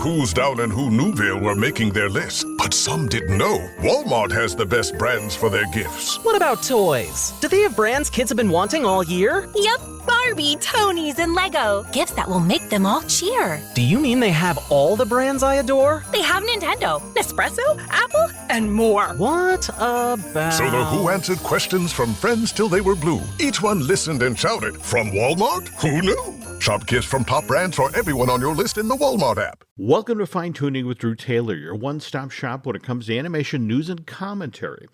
who's down in who Newville were making their list, but some didn't know Walmart has the best brands for their gifts. What about toys? Do they have brands kids have been wanting all year? Yep, Barbie, Tony's, and Lego. Gifts that will make them all cheer. Do you mean they have all the brands I adore? They have Nintendo, Nespresso, Apple, and more. What about... So the Who answered questions from friends till they were blue. Each one listened and shouted, from Walmart? Who knew? Shop gifts from top brands for everyone on your list in the Walmart app. Welcome to Fine Tuning with Drew Taylor, your one-stop shop when it comes to animation news and commentary.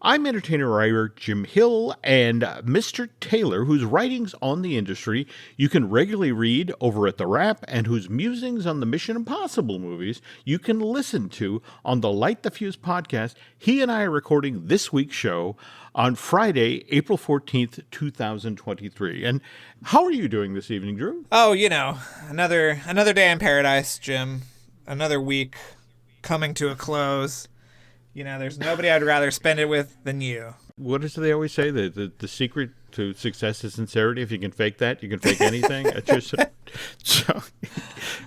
I'm entertainer writer Jim Hill, and Mr. Taylor, whose writings on the industry you can regularly read over at The Wrap, and whose musings on the Mission Impossible movies you can listen to on the Light the Fuse podcast. He and I are recording this week's show on Friday, April 14th, 2023. And how are you doing this evening, Drew? Oh, you know, another day in paradise, Jim. Another week coming to a close. You know, there's nobody I'd rather spend it with than you. What is it they always say? The secret to success is sincerity. If you can fake that, you can fake anything. So,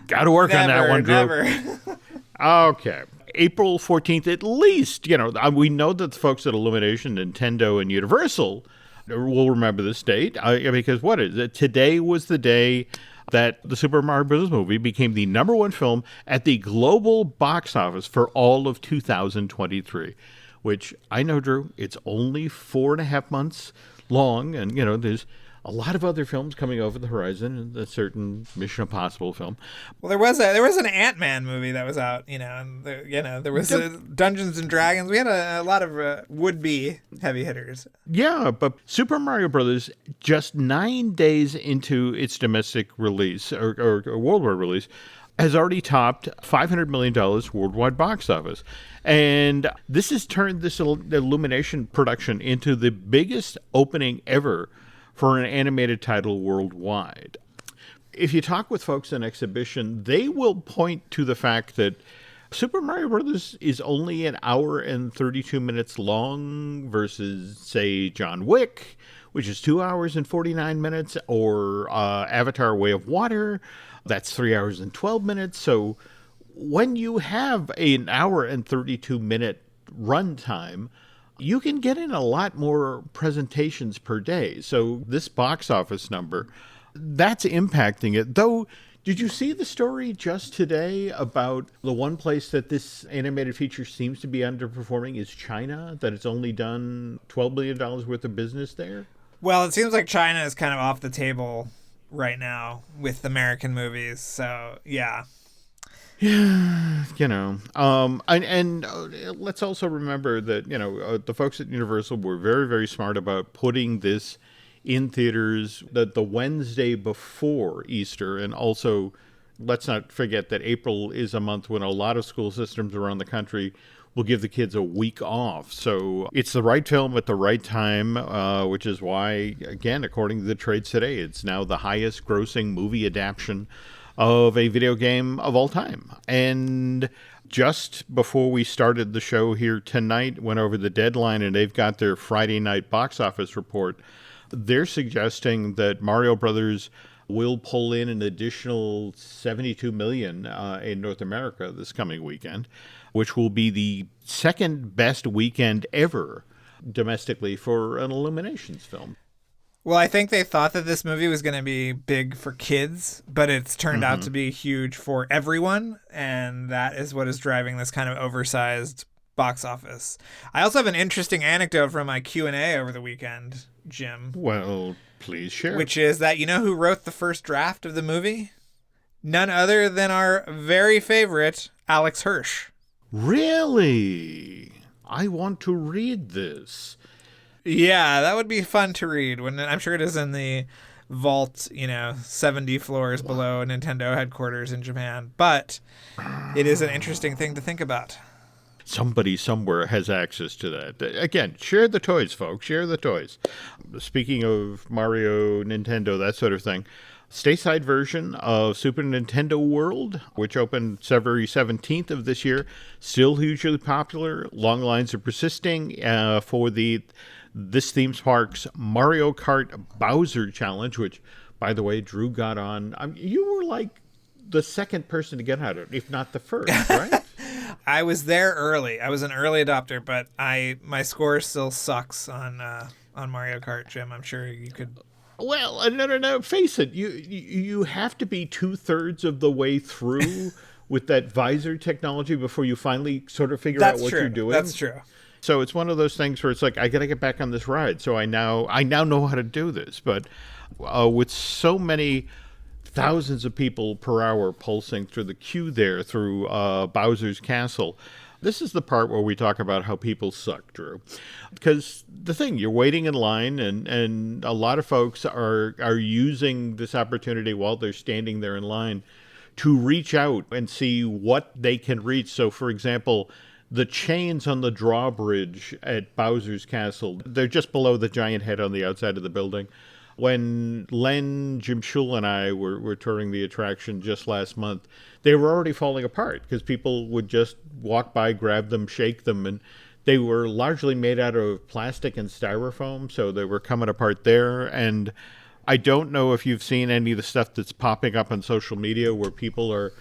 got to work on that one, Drew. Never. Okay. April 14th, at least, you know, we know that the folks at Illumination, Nintendo, and Universal will remember this date because what is it? Today was the day that the Super Mario Bros. Movie became the number one film at the global box office for all of 2023, which I know, Drew, it's only 4.5 months long, and, you know, there's a lot of other films coming over the horizon, and a certain Mission Impossible film. Well, there was an Ant-Man movie that was out, you know, and there was Dungeons and Dragons. We had a lot of would-be heavy hitters. Yeah, but Super Mario Brothers, just 9 days into its domestic release or worldwide release, has already topped $500 million worldwide box office. And this has turned this Illumination production into the biggest opening ever for an animated title worldwide. If you talk with folks in exhibition, they will point to the fact that Super Mario Bros. Is only an hour and 32 minutes long versus, say, John Wick, which is 2 hours and 49 minutes, or Avatar: Way of Water, that's 3 hours and 12 minutes. So when you have an hour and 32 minute runtime, you can get in a lot more presentations per day. So this box office number, that's impacting it. Though, did you see the story just today about the one place that this animated feature seems to be underperforming is China, that it's only done $12 billion worth of business there? Well, it seems like China is kind of off the table right now with American movies. So, yeah. Yeah, you know, and let's also remember that, you know, the folks at Universal were very, very smart about putting this in theaters the Wednesday before Easter. And also, let's not forget that April is a month when a lot of school systems around the country will give the kids a week off. So it's the right film at the right time, which is why, again, according to the trades today, it's now the highest grossing movie adaptation of a video game of all time. And just before we started the show here tonight, went over the deadline, and they've got their Friday night box office report. They're suggesting that Mario Brothers will pull in an additional $72 million in North America this coming weekend, which will be the second best weekend ever domestically for an Illuminations film. Well, I think they thought that this movie was going to be big for kids, but it's turned out to be huge for everyone, and that is what is driving this kind of oversized box office. I also have an interesting anecdote from my Q&A over the weekend, Jim. Well, please share. Which is that, you know who wrote the first draft of the movie? None other than our very favorite Alex Hirsch. Really? I want to read this. Yeah, that would be fun to read. When I'm sure it is in the vault, 70 floors below Nintendo headquarters in Japan. But it is an interesting thing to think about. Somebody somewhere has access to that. Again, share the toys, folks. Share the toys. Speaking of Mario, Nintendo, that sort of thing, stateside version of Super Nintendo World, which opened February 17th of this year, still hugely popular. Long lines are persisting for this theme park's Mario Kart Bowser Challenge, which, by the way, Drew got on. You were like the second person to get out of it, if not the first, right? I was there early. I was an early adopter, but my score still sucks on Mario Kart, Jim. I'm sure you could. Well, no. Face it. You have to be 2/3 of the way through with that visor technology before you finally sort of figure out what you're doing. That's true. So it's one of those things where it's like, I got to get back on this ride. So I now know how to do this. But with so many thousands of people per hour pulsing through the queue there through Bowser's Castle, this is the part where we talk about how people suck, Drew. Because the thing, you're waiting in line, and a lot of folks are using this opportunity while they're standing there in line to reach out and see what they can reach. So, for example, the chains on the drawbridge at Bowser's Castle, they're just below the giant head on the outside of the building. When Len, Jim Schul, and I were touring the attraction just last month, they were already falling apart because people would just walk by, grab them, shake them, and they were largely made out of plastic and styrofoam, so they were coming apart there. And I don't know if you've seen any of the stuff that's popping up on social media where people are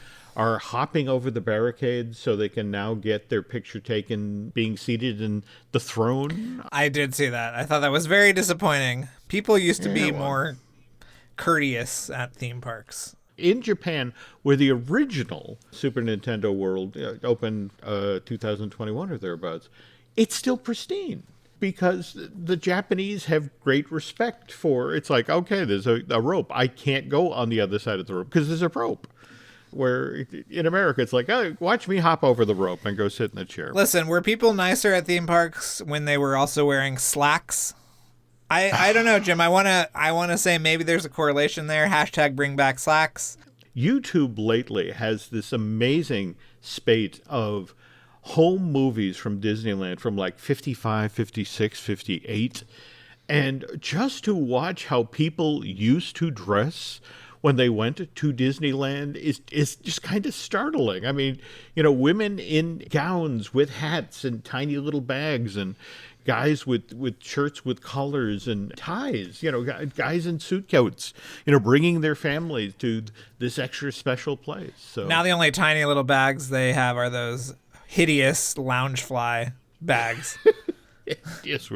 hopping over the barricades so they can now get their picture taken being seated in the throne. I did see that. I thought that was very disappointing. People used to be more courteous at theme parks. In Japan, where the original Super Nintendo World opened 2021 or thereabouts, it's still pristine. Because the Japanese have great respect for, it's like, okay, there's a rope. I can't go on the other side of the rope because there's a rope. Where in America, it's like, oh, watch me hop over the rope and go sit in the chair. Listen, were people nicer at theme parks when they were also wearing slacks? I don't know, Jim. I wanna say maybe there's a correlation there. # bring back slacks. YouTube lately has this amazing spate of home movies from Disneyland from like 55, 56, 58. And just to watch how people used to dress when they went to Disneyland is just kind of startling. I mean, women in gowns with hats and tiny little bags, and guys with shirts with collars and ties, guys in suit coats, bringing their families to this extra special place. So now the only tiny little bags they have are those hideous Loungefly bags. Yes,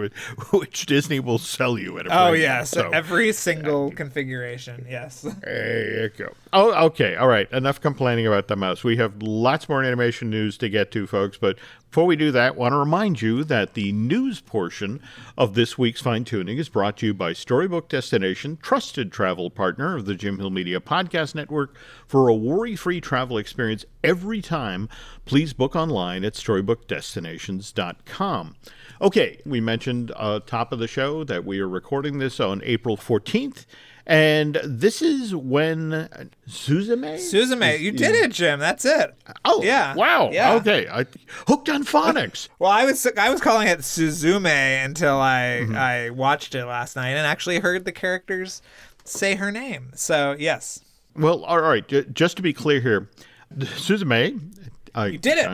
which Disney will sell you at a Oh, break. yes. So, every single configuration. Yes. There you go. Oh, okay. All right. Enough complaining about the mouse. We have lots more animation news to get to, folks. But before we do that, I want to remind you that the news portion of this week's Fine Tuning is brought to you by Storybook Destination, trusted travel partner of the Jim Hill Media Podcast Network. For a worry-free travel experience every time, please book online at storybookdestinations.com. Okay, we mentioned top of the show that we are recording this on April 14th, and this is when Suzume, you did it, Jim. That's it. Oh, yeah. Wow. Yeah. Okay, hooked on phonics. Well, I was calling it Suzume until I watched it last night and actually heard the characters say her name. So yes. Well, all right. Just to be clear here, Suzume. You did it.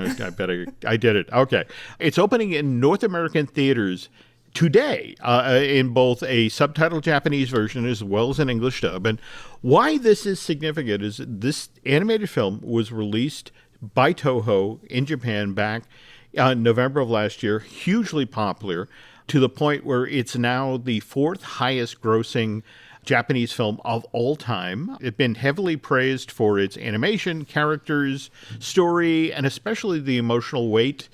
I did it. Okay. It's opening in North American theaters today in both a subtitled Japanese version as well as an English dub. And why this is significant is this animated film was released by Toho in Japan back in November of last year, hugely popular to the point where it's now the 4th highest grossing Japanese film of all time. It's been heavily praised for its animation, characters, story, and especially the emotional weight.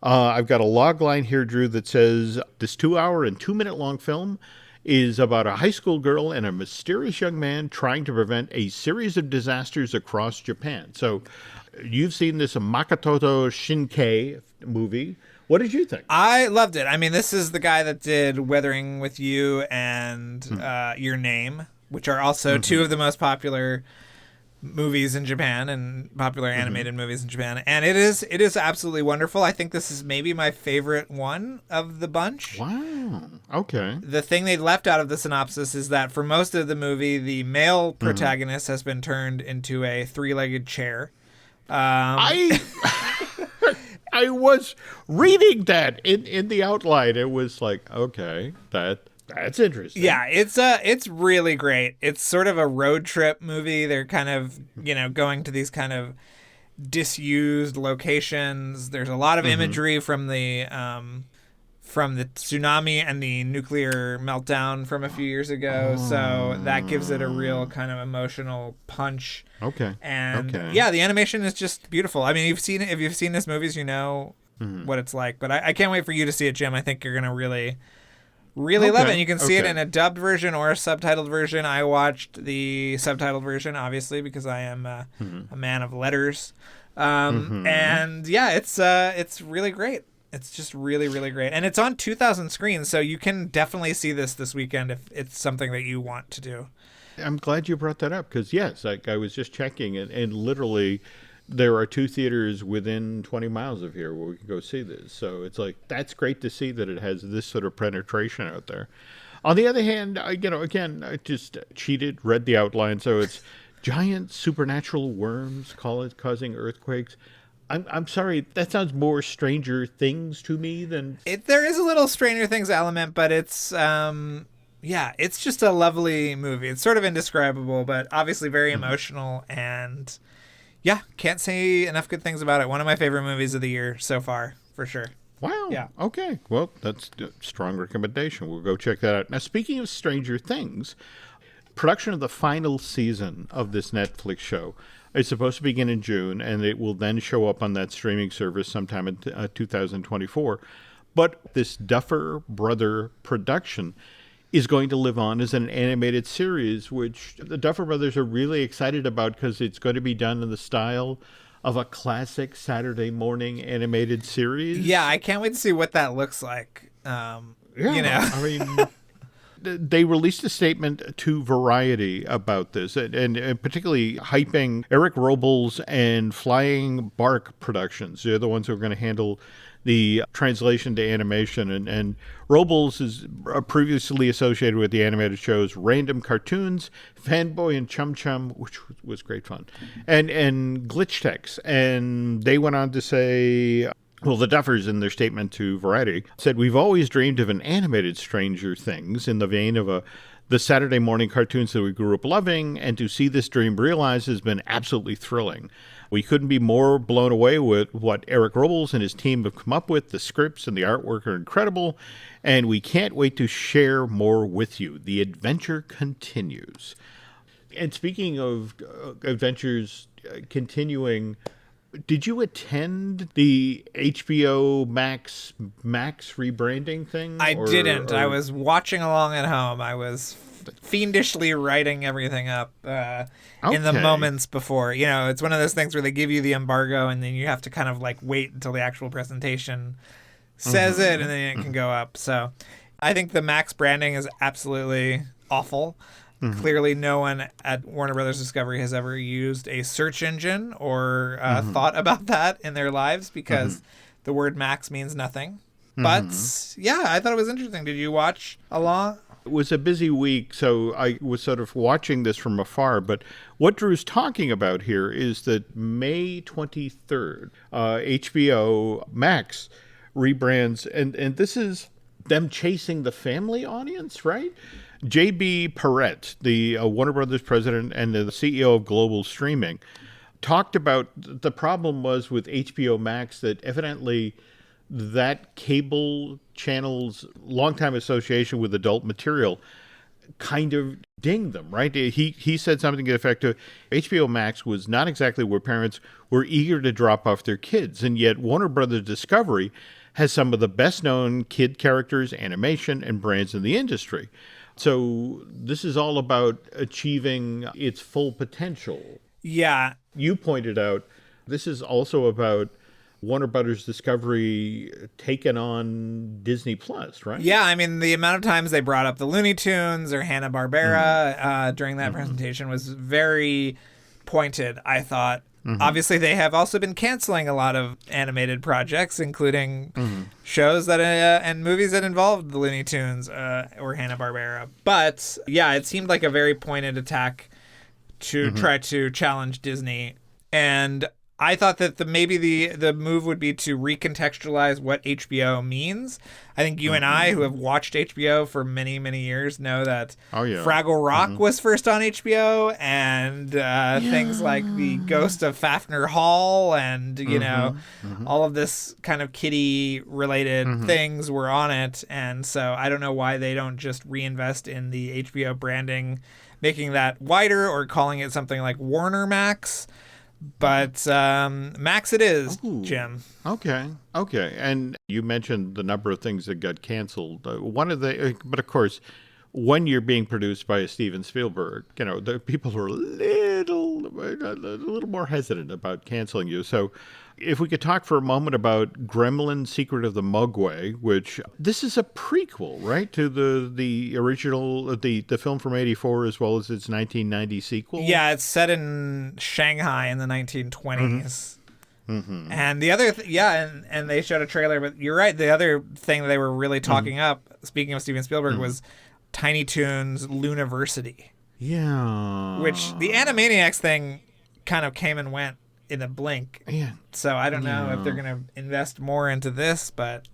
I've got a log line here, Drew, that says this 2-hour and 2-minute long film is about a high school girl and a mysterious young man trying to prevent a series of disasters across Japan. So you've seen this Makoto Shinkai movie. What did you think? I loved it. I mean, this is the guy that did Weathering with You and Your Name, which are also two of the most popular movies in Japan and popular animated movies in Japan. And it is absolutely wonderful. I think this is maybe my favorite one of the bunch. Wow. Okay. The thing they left out of the synopsis is that for most of the movie, the male protagonist has been turned into a 3-legged chair. I was reading that in the outline. It was like, okay, That's interesting. Yeah, it's really great. It's sort of a road trip movie. They're kind of, going to these kind of disused locations. There's a lot of imagery from the tsunami and the nuclear meltdown from a few years ago. So that gives it a real kind of emotional punch. Okay. And yeah, the animation is just beautiful. I mean, if you've seen this movies, you know what it's like. But I can't wait for you to see it, Jim. I think you're gonna really love it. And you can see it in a dubbed version or a subtitled version. I watched the subtitled version, obviously, because I am a man of letters. And yeah, it's really great. It's just really, really great. And it's on 2,000 screens, so you can definitely see this weekend if it's something that you want to do. I'm glad you brought that up because, yes, I was just checking, and literally there are 2 theaters within 20 miles of here where we can go see this. So it's like, that's great to see that it has this sort of penetration out there. On the other hand, I just cheated, read the outline. So it's giant supernatural worms causing earthquakes. I'm sorry, that sounds more Stranger Things to me than... There is a little Stranger Things element, but it's, it's just a lovely movie. It's sort of indescribable, but obviously very emotional, and yeah, can't say enough good things about it. One of my favorite movies of the year so far, for sure. Wow. Yeah. Okay. Well, that's a strong recommendation. We'll go check that out. Now, speaking of Stranger Things, production of the final season of this Netflix show is supposed to begin in June, and it will then show up on that streaming service sometime in 2024. But this Duffer Brother production is going to live on as an animated series, which the Duffer Brothers are really excited about because it's going to be done in the style of a classic Saturday morning animated series. Yeah, I can't wait to see what that looks like. I mean... They released a statement to Variety about this, and particularly hyping Eric Robles and Flying Bark Productions. They're the ones who are going to handle the translation to animation. And Robles is previously associated with the animated shows Random Cartoons, Fanboy and Chum Chum, which was great fun, and Glitch Tex. And they went on to say... Well, the Duffers, in their statement to Variety, said, "We've always dreamed of an animated Stranger Things in the vein of the Saturday morning cartoons that we grew up loving, and to see this dream realized has been absolutely thrilling. We couldn't be more blown away with what Eric Robles and his team have come up with. The scripts and the artwork are incredible, and we can't wait to share more with you. The adventure continues." And speaking of adventures continuing... Did you attend the HBO Max rebranding thing? I didn't. I was watching along at home. I was fiendishly writing everything up in the moments before. It's one of those things where they give you the embargo and then you have to kind of like wait until the actual presentation says it, and then it can go up. So I think the Max branding is absolutely awful. Clearly, no one at Warner Brothers Discovery has ever used a search engine or thought about that in their lives because the word Max means nothing. But yeah, I thought it was interesting. Did you watch along? It was a busy week, so I was sort of watching this from afar. But what Drew's talking about here is that May 23rd, HBO Max rebrands, and this is them chasing the family audience, right? J.B. Perrette, the Warner Brothers president and the CEO of Global Streaming, talked about the problem was with HBO Max that evidently that cable channel's longtime association with adult material kind of dinged them, right? He said something to the effect of HBO Max was not exactly where parents were eager to drop off their kids, and yet Warner Brothers Discovery has some of the best-known kid characters, animation, and brands in the industry. So this is all about achieving its full potential. Yeah. You pointed out this is also about Warner Brothers Discovery taking on Disney Plus, right? Yeah, I mean, the amount of times they brought up the Looney Tunes or Hanna-Barbera during that presentation was very pointed, I thought. Obviously, they have also been canceling a lot of animated projects, including shows that and movies that involved the Looney Tunes or Hanna-Barbera. But yeah, it seemed like a very pointed attack to try to challenge Disney. And I thought that maybe the move would be to recontextualize what HBO means. I think you and I, who have watched HBO for many, many years, know that Fraggle Rock was first on HBO, and things like the Ghost of Fafner Hall and, you know, all of this kind of kiddie-related things were on it. And so I don't know why they don't just reinvest in the HBO branding, making that wider or calling it something like Warner Max. But Max it is, Jim. Okay. And you mentioned the number of things that got canceled. But of course, when you're being produced by Steven Spielberg, you know, the people are a little more hesitant about canceling you. So if we could talk for a moment about Gremlin Secret of the Mogwai, which this is a prequel, right, to the original, the film from 1984 as well as its 1990 sequel? Yeah, it's set in Shanghai in the 1920s. And the other, and they showed a trailer, but you're right, the other thing that they were really talking up, speaking of Steven Spielberg, was Tiny Toons Looniversity. Yeah. Which the Animaniacs thing kind of came and went in a blink. Yeah. So I don't know if they're going to invest more into this, but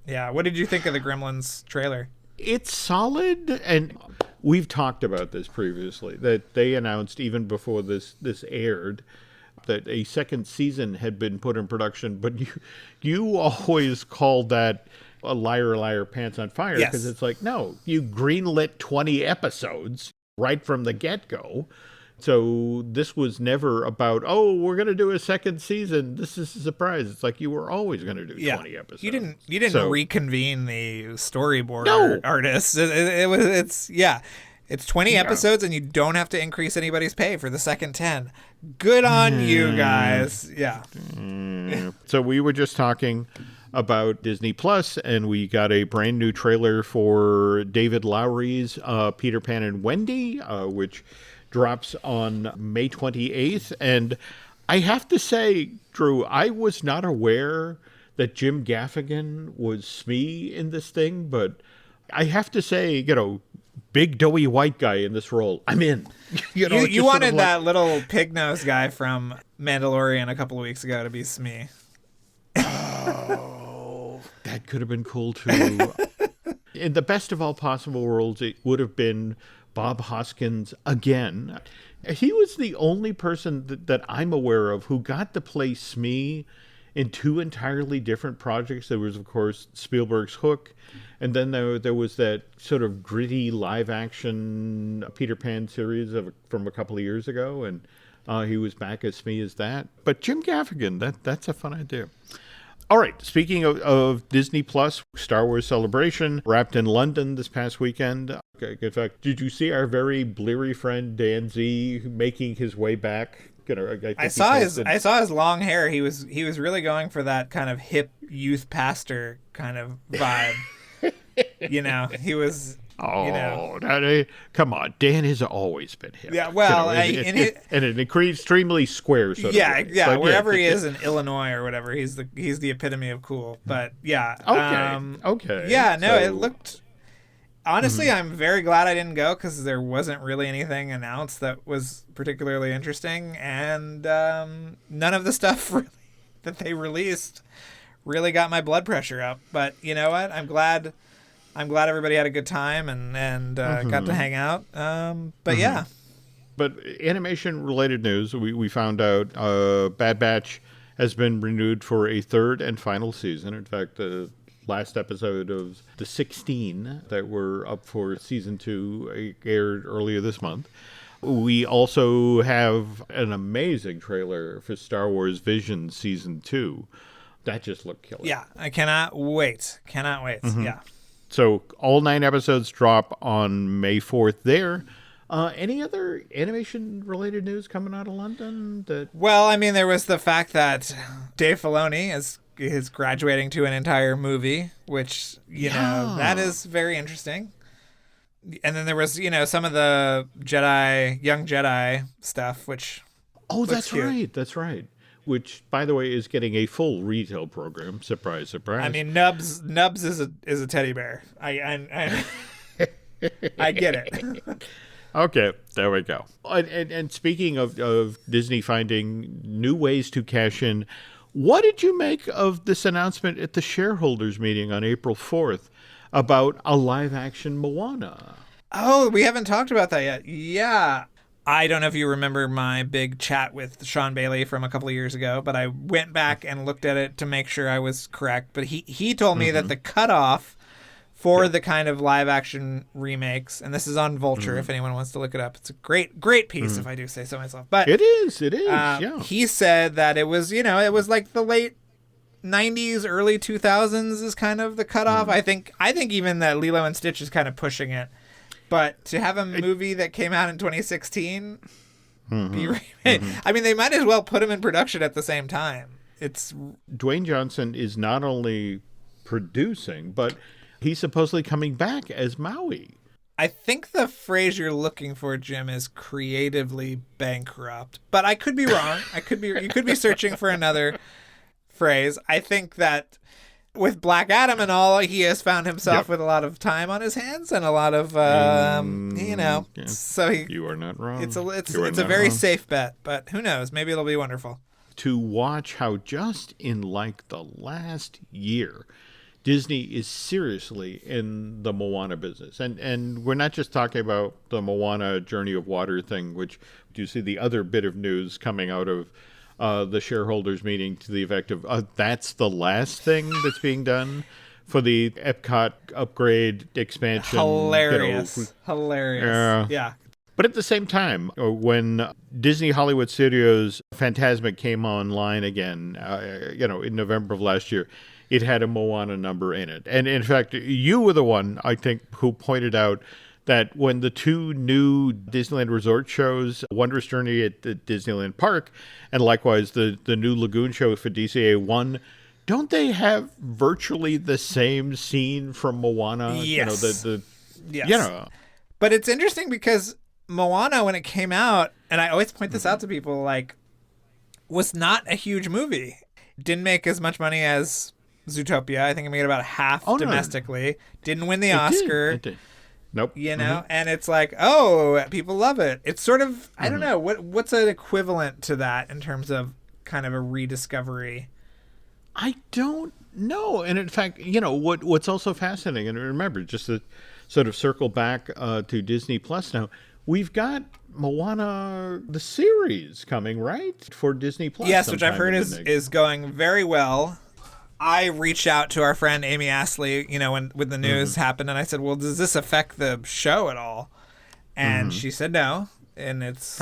yeah. What did you think of the Gremlins trailer? It's solid, and we've talked about this previously, that they announced even before this aired that a second season had been put in production, but you always called that a liar, pants on fire, because it's like, no, you greenlit 20 episodes right from the get-go. So this was never about, we're going to do a second season. This is a surprise. It's like you were always going to do 20 episodes. You didn't reconvene the storyboard artists. It's 20 episodes, and you don't have to increase anybody's pay for the second 10. Good on you guys. Yeah. So we were just talking about Disney Plus, and we got a brand new trailer for David Lowery's Peter Pan and Wendy, which drops on May 28th. And I have to say, Drew, I was not aware that Jim Gaffigan was Smee in this thing, but I have to say, you know, big doughy white guy in this role, I'm in. You wanted that little pig-nosed guy from Mandalorian a couple of weeks ago to be Smee. Oh, that could have been cool too. In the best of all possible worlds, it would have been Bob Hoskins again. He was the only person that I'm aware of who got to play Smee in two entirely different projects. There was, of course, Spielberg's Hook, and then there was that sort of gritty live-action Peter Pan series from a couple of years ago, and he was back as Smee as that. But Jim Gaffigan, that's a fun idea. All right, speaking of Disney Plus, Star Wars Celebration wrapped in London this past weekend. In fact, did you see our very bleary friend Dan Z making his way back? I saw his long hair. He was really going for that kind of hip youth pastor kind of vibe. He was. Come on. Dan has always been hip. Yeah, well, and an extremely square sort of way. But wherever he is in Illinois or whatever, he's the epitome of cool. But yeah. Okay. Yeah, no, it looked. Honestly, I'm very glad I didn't go because there wasn't really anything announced that was particularly interesting, and none of the stuff really that they released really got my blood pressure up. But you know what? I'm glad everybody had a good time and got to hang out. But yeah. But animation-related news, we found out Bad Batch has been renewed for a third and final season. In fact, the last episode of the 16 that were up for season 2 aired earlier this month. We also have an amazing trailer for Star Wars Visions season 2. That just looked killer. Yeah, I cannot wait. Yeah. So all 9 episodes drop on May 4th there. Any other animation-related news coming out of London? Well, I mean, there was the fact that Dave Filoni is graduating to an entire movie, which, know, that is very interesting. And then there was, some of the Young Jedi stuff, which that's cute. That's right. Which, by the way, is getting a full retail program. Surprise, surprise. I mean, Nubs is a teddy bear. I get it. Okay, there we go. And speaking of Disney finding new ways to cash in, what did you make of this announcement at the shareholders meeting on April 4th about a live-action Moana? Oh, we haven't talked about that yet. Yeah. I don't know if you remember my big chat with Sean Bailey from a couple of years ago, but I went back and looked at it to make sure I was correct. But he told me that the cutoff for the kind of live action remakes, and this is on Vulture if anyone wants to look it up. It's a great piece if I do say so myself. But It is, yeah. He said that it was, it was like the late 90s, early 2000s is kind of the cutoff. I think even that Lilo and Stitch is kind of pushing it. But to have a movie that came out in 2016 be remade, I mean, they might as well put them in production at the same time. Dwayne Johnson is not only producing, but he's supposedly coming back as Maui. I think the phrase you're looking for, Jim, is creatively bankrupt. But I could be wrong. You could be searching for another phrase. I think that with Black Adam and all, he has found himself with a lot of time on his hands and a lot of, so you are not wrong. It's a very safe bet, but who knows? Maybe it'll be wonderful. To watch how just in like the last year, Disney is seriously in the Moana business. And we're not just talking about the Moana Journey of Water thing, which do you see the other bit of news coming out of the shareholders meeting to the effect of that's the last thing that's being done for the Epcot upgrade expansion. Hilarious. Yeah. But at the same time, when Disney Hollywood Studios Fantasia came online again, in November of last year, it had a Moana number in it. And in fact, you were the one, I think, who pointed out that when the two new Disneyland Resort shows, Wondrous Journey at the Disneyland Park, and likewise the new Lagoon show for DCA 1, don't they have virtually the same scene from Moana? Yes. Yes. But it's interesting because Moana, when it came out, and I always point this out to people, was not a huge movie. Didn't make as much money as Zootopia. I think it made about half domestically. No. Didn't win the Oscar. It did. Nope. And it's like, people love it. It's sort of, I don't know, what's an equivalent to that in terms of kind of a rediscovery? I don't know. And in fact, what's also fascinating, and remember, just to sort of circle back to Disney Plus now, we've got Moana, the series coming, right? For Disney Plus. Yes, which I've heard is going very well. I reached out to our friend Amy Astley, when the news happened, and I said, well, does this affect the show at all? And she said no. And it's,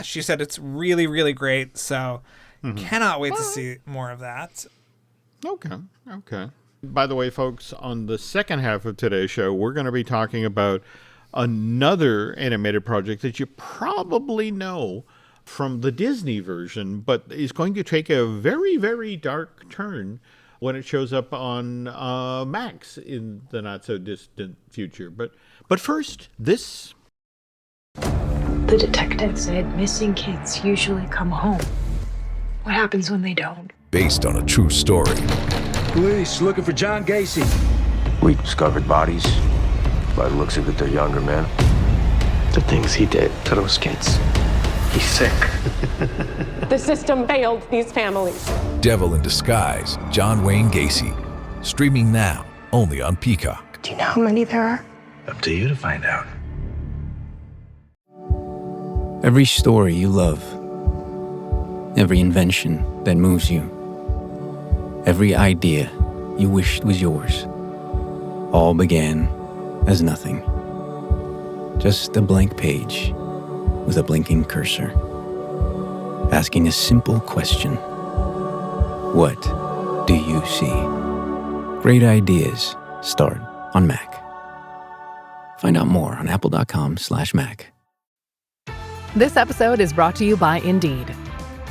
she said it's really, really great. So cannot wait to see more of that. Okay. By the way, folks, on the second half of today's show, we're going to be talking about another animated project that you probably know from the Disney version, but is going to take a very, very dark turn when it shows up on Max in the not-so-distant future. But first, this. The detective said missing kids usually come home. What happens when they don't? Based on a true story. Police looking for John Gacy. We discovered bodies. By the looks of it, they're younger men. The things he did to those kids. He's sick. The system failed these families. Devil in Disguise, John Wayne Gacy. Streaming now, only on Peacock. Do you know how many there are? Up to you to find out. Every story you love. Every invention that moves you. Every idea you wished was yours. All began as nothing. Just a blank page with a blinking cursor, asking a simple question. What do you see? Great ideas start on Mac. Find out more on apple.com/Mac. This episode is brought to you by Indeed.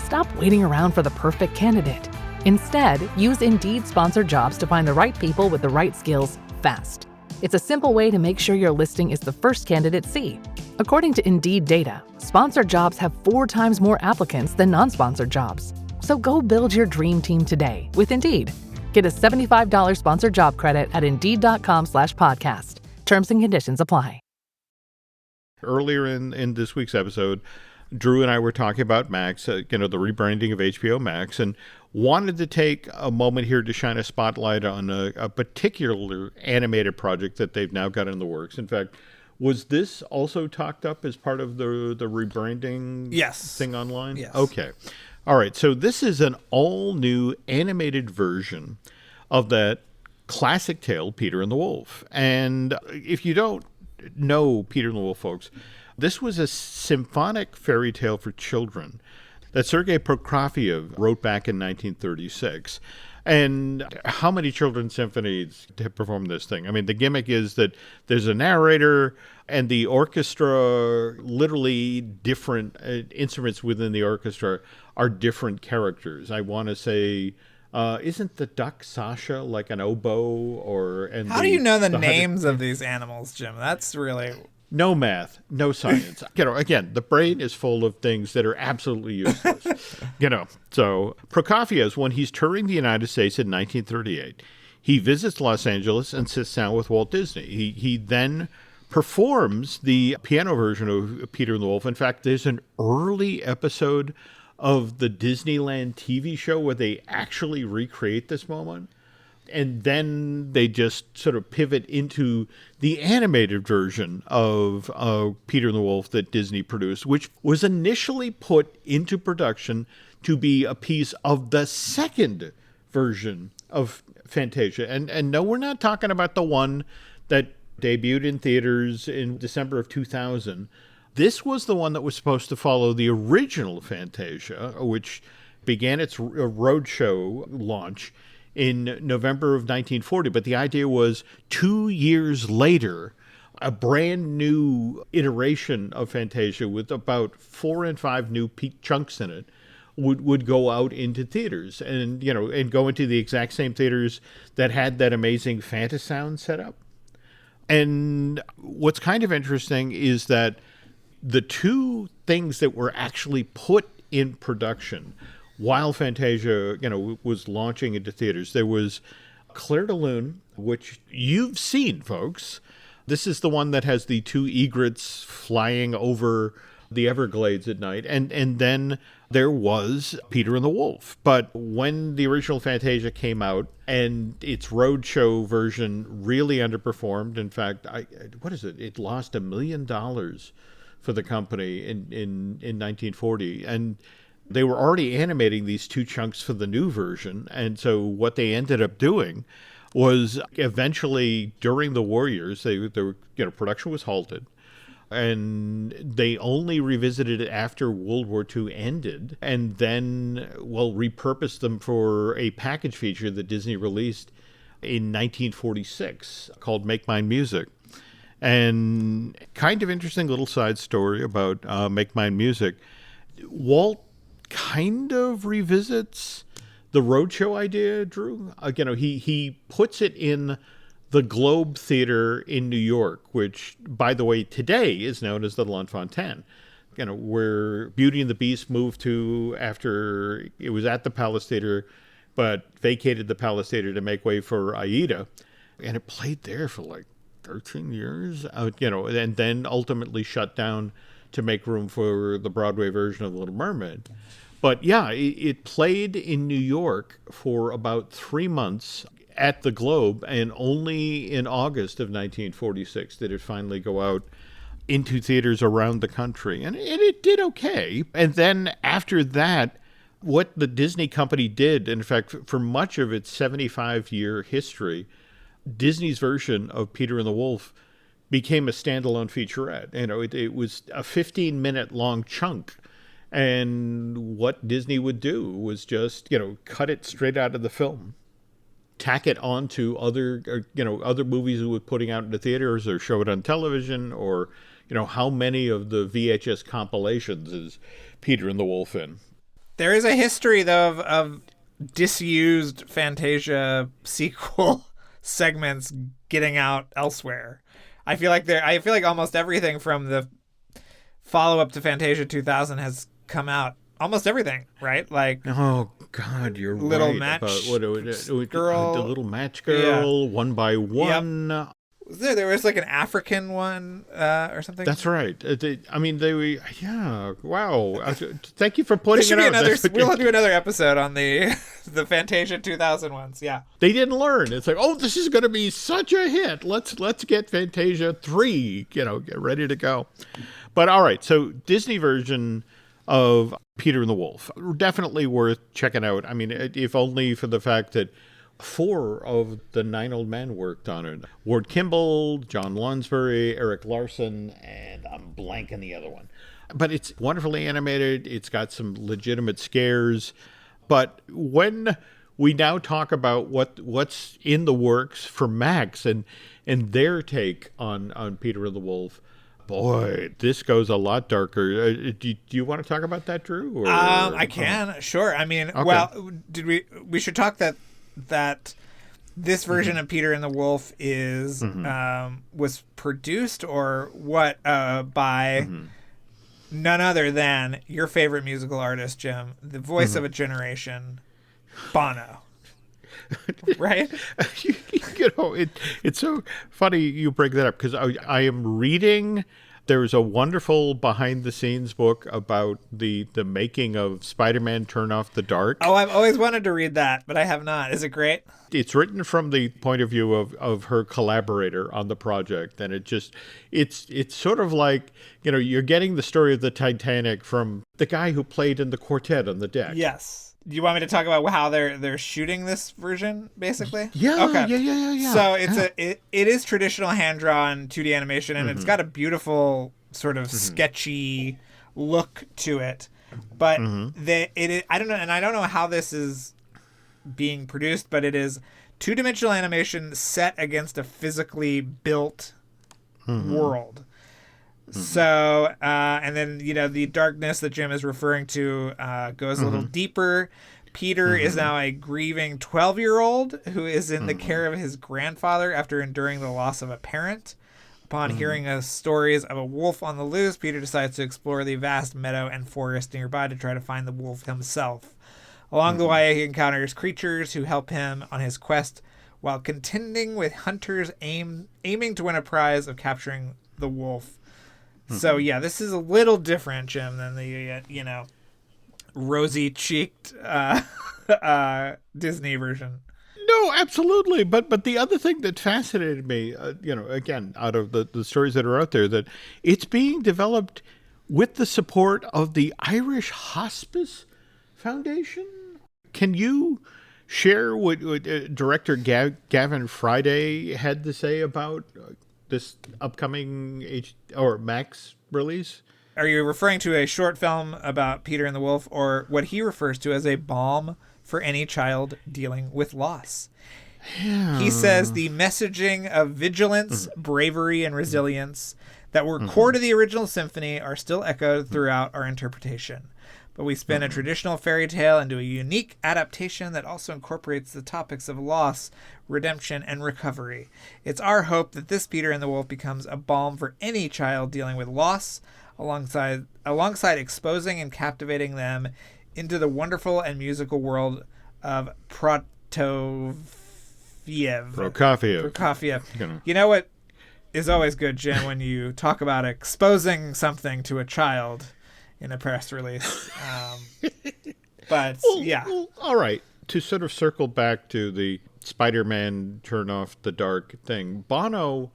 Stop waiting around for the perfect candidate. Instead, use Indeed sponsored jobs to find the right people with the right skills fast. It's a simple way to make sure your listing is the first candidates see. According to Indeed data, sponsored jobs have 4 times more applicants than non-sponsored jobs. So go build your dream team today with Indeed. Get a $75 sponsored job credit at Indeed.com/podcast. Terms and conditions apply. Earlier in this week's episode, Drew and I were talking about Max, the rebranding of HBO Max, and wanted to take a moment here to shine a spotlight on a particular animated project that they've now got in the works. In fact, was this also talked up as part of the rebranding thing online? Yes. Okay. All right. So this is an all-new animated version of that classic tale, Peter and the Wolf. And if you don't know Peter and the Wolf, folks, this was a symphonic fairy tale for children that Sergei Prokofiev wrote back in 1936. And how many children's symphonies have performed this thing? I mean, the gimmick is that there's a narrator and the orchestra, literally different instruments within the orchestra are different characters. I want to say, isn't the duck Sasha like an oboe? How do you know the names of these animals, Jim? That's really... No math, no science. Again, the brain is full of things that are absolutely useless. So Prokofiev, when he's touring the United States in 1938, he visits Los Angeles and sits down with Walt Disney. He then performs the piano version of Peter and the Wolf. In fact, there's an early episode of the Disneyland TV show where they actually recreate this moment. And then they just sort of pivot into the animated version of Peter and the Wolf that Disney produced, which was initially put into production to be a piece of the second version of Fantasia. And no, we're not talking about the one that debuted in theaters in December of 2000. This was the one that was supposed to follow the original Fantasia, which began its roadshow launch in November of 1940. But the idea was 2 years later, a brand new iteration of Fantasia with about 4 and 5 new chunks in it would go out into theaters and go into the exact same theaters that had that amazing Fantasound set up. And what's kind of interesting is that the two things that were actually put in production while Fantasia, was launching into theaters, there was Clair de Lune, which you've seen, folks. This is the one that has the two egrets flying over the Everglades at night. And then there was Peter and the Wolf. But when the original Fantasia came out and its roadshow version really underperformed, in fact, it lost $1 million for the company in 1940. And they were already animating these two chunks for the new version. And so what they ended up doing was eventually during the war years, production was halted. And they only revisited it after World War II ended and then, repurposed them for a package feature that Disney released in 1946 called Make Mine Music. And kind of interesting little side story about Make Mine Music. Walt kind of revisits the roadshow idea, Drew. He puts it in the Globe Theater in New York, which, by the way, today is known as the L'Enfantin, where Beauty and the Beast moved to after it was at the Palace Theater, but vacated the Palace Theater to make way for Aida. And it played there for like 13 years, and then ultimately shut down to make room for the Broadway version of The Little Mermaid. But yeah, it played in New York for about 3 months at the Globe, and only in August of 1946 did it finally go out into theaters around the country. And it did okay. And then after that, what the Disney company did, in fact, for much of its 75-year history, Disney's version of Peter and the Wolf became a standalone featurette. It was a 15-minute long chunk. And what Disney would do was just, cut it straight out of the film, tack it onto other movies it was putting out in the theaters or show it on television, or, how many of the VHS compilations is Peter and the Wolf in? There is a history, though, of disused Fantasia sequel segments getting out elsewhere. I feel like almost everything from the follow-up to Fantasia 2000 has come out. Almost everything, right? Like, oh God, you're Little right Match about Girl, the Little Match Girl, yeah. One by One. Yep. There was like an African one or something. That's right. They were, yeah. Wow. Thank you for pointing Should it be out. We'll do another episode on the Fantasia 2000 ones. Yeah. They didn't learn. It's like, oh, this is going to be such a hit. Let's get Fantasia 3. Get ready to go. But all right. So Disney version of Peter and the Wolf, definitely worth checking out. I mean, if only for the fact that 4 of the 9 old men worked on it. Ward Kimball, John Lonsbury, Eric Larson, and I'm blanking the other one. But it's wonderfully animated. It's got some legitimate scares. But when we now talk about what's in the works for Max and their take on Peter and the Wolf, boy, this goes a lot darker. Do you want to talk about that, Drew? Or, I can. Sure. I mean, okay. Well, we should talk that this version of Peter and the Wolf is was produced or what by none other than your favorite musical artist, Jim, the voice of a generation, Bono. Right? It's so funny you bring that up because I am reading. There's a wonderful behind-the-scenes book about the making of Spider-Man Turn Off the Dark. Oh, I've always wanted to read that, but I have not. Is it great? It's written from the point of view of her collaborator on the project, and it's sort of like, you're getting the story of the Titanic from the guy who played in the quartet on the deck. Yes. Do you want me to talk about how they're shooting this version, basically? Yeah, okay. Yeah. So it is traditional hand-drawn 2D animation, and it's got a beautiful sort of sketchy look to it. But I don't know, and I don't know how this is being produced, but it is 2-dimensional animation set against a physically built world. So, and then, the darkness that Jim is referring to goes a little deeper. Peter is now a grieving 12-year-old who is in the care of his grandfather after enduring the loss of a parent. Upon hearing stories of a wolf on the loose, Peter decides to explore the vast meadow and forest nearby to try to find the wolf himself. Along the way, he encounters creatures who help him on his quest while contending with hunters aiming to win a prize of capturing the wolf. So, yeah, this is a little different, Jim, than the, rosy-cheeked Disney version. No, absolutely. But the other thing that fascinated me, again, out of the stories that are out there, that it's being developed with the support of the Irish Hospice Foundation. Can you share what director Gavin Friday had to say about this upcoming Max release? Are you referring to a short film about Peter and the Wolf, or what he refers to as a balm for any child dealing with loss? Yeah. He says the messaging of vigilance, bravery, and resilience that were core to the original symphony are still echoed throughout our interpretation. But we spin a traditional fairy tale into a unique adaptation that also incorporates the topics of loss, redemption, and recovery. It's our hope that this Peter and the Wolf becomes a balm for any child dealing with loss, alongside exposing and captivating them into the wonderful and musical world of Prokofiev. You know what is always good, Jim, when you talk about exposing something to a child in a press release. All right. To sort of circle back to the Spider-Man Turn Off the Dark thing, Bono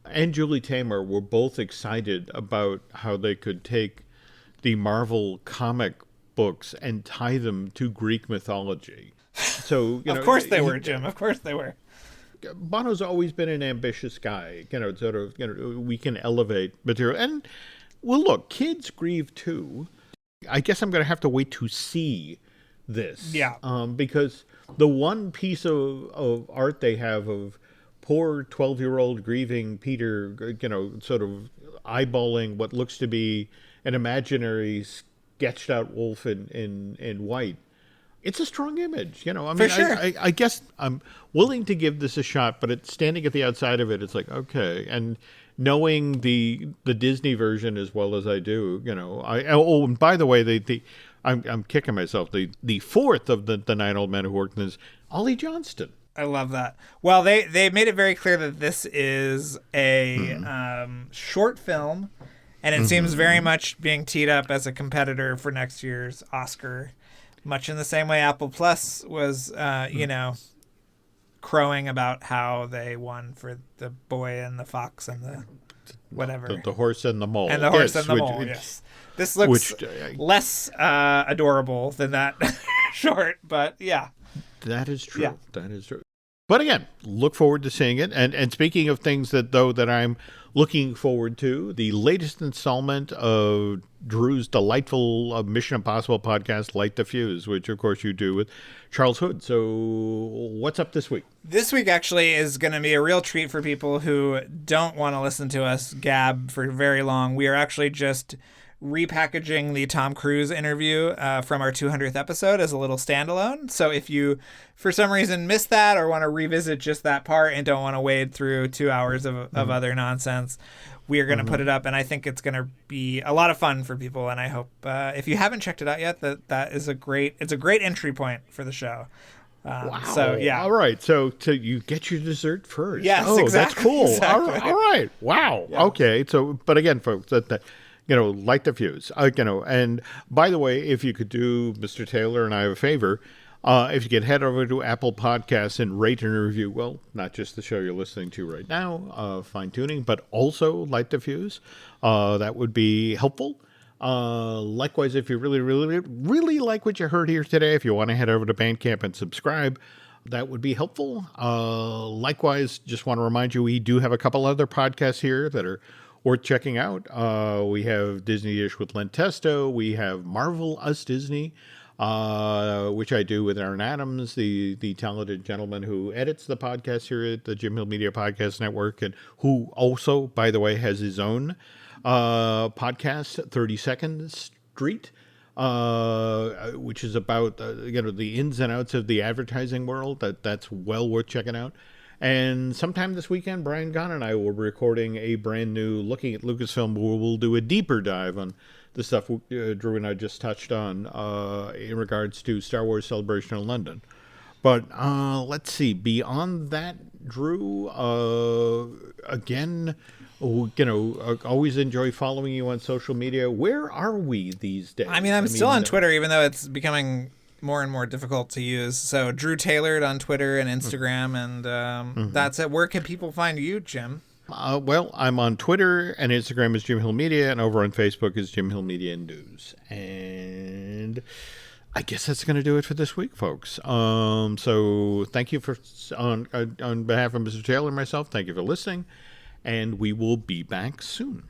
and Julie Taymor were both excited about how they could take the Marvel comic books and tie them to Greek mythology. So, of course they were, Jim. Of course they were. Bono's always been an ambitious guy. We can elevate material. And, well, look, kids grieve too. I guess I'm going to have to wait to see this. Yeah. Because the one piece of art they have of poor 12-year-old grieving Peter, sort of eyeballing what looks to be an imaginary sketched out wolf in white. It's a strong image, For sure. I guess I'm willing to give this a shot, but standing at the outside of it, it's like, okay. And knowing the Disney version as well as I do, and by the way, I'm kicking myself. The fourth of the 9 old men who worked in this, Ollie Johnston. I love that. Well, they made it very clear that this is a short film, and it seems very much being teed up as a competitor for next year's Oscar, much in the same way Apple Plus was, crowing about how they won for The Boy and the Fox and the whatever. The Horse and the Mole. And the Horse and the Mole, yes. This looks less adorable than that short, but yeah. That is true. Yeah. That is true. But again, look forward to seeing it. And speaking of things that I'm looking forward to, the latest installment of Drew's delightful Mission Impossible podcast, Light the Fuse, which of course you do with Charles Hood. So what's up this week? This week actually is going to be a real treat for people who don't want to listen to us gab for very long. We are actually just repackaging the Tom Cruise interview from our 200th episode as a little standalone. So if you, for some reason, missed that or want to revisit just that part and don't want to wade through 2 hours of other nonsense, we are going to put it up, and I think it's going to be a lot of fun for people. And I hope if you haven't checked it out yet, that is it's a great entry point for the show. Wow. So yeah. All right. So you get your dessert first. Yes, oh, exactly. That's cool. Exactly. All right. Wow. Yeah. Okay. So, but again, folks, that light the fuse. And by the way, if you could do Mr. Taylor and I a favor, if you could head over to Apple Podcasts and rate and review, well, not just the show you're listening to right now, Fine Tuning, but also Light the Fuse, that would be helpful. Likewise, if you really, really, really like what you heard here today, if you want to head over to Bandcamp and subscribe, that would be helpful. Likewise, just want to remind you, we do have a couple other podcasts here that are worth checking out. We have Disney-ish with Len Testo. We have Marvel Us Disney, which I do with Aaron Adams, the talented gentleman who edits the podcast here at the Jim Hill Media Podcast Network, and who also, by the way, has his own podcast, 32nd Street, which is about the ins and outs of the advertising world. That's well worth checking out. And sometime this weekend, Brian Gunn and I will be recording a brand new Looking at Lucasfilm, where we'll do a deeper dive on the stuff Drew and I just touched on in regards to Star Wars Celebration in London. But let's see. Beyond that, Drew, again, always enjoy following you on social media. Where are we these days? I mean, I'm still on Twitter, even though it's becoming more and more difficult to use. So Drew Tailored on Twitter and Instagram, and that's it. Where can people find you, Jim? Well, I'm on Twitter and Instagram as Jim Hill Media, and over on Facebook is Jim Hill Media News. And I guess that's going to do it for this week, folks. So thank you on behalf of Mr. Taylor and myself, thank you for listening, and we will be back soon.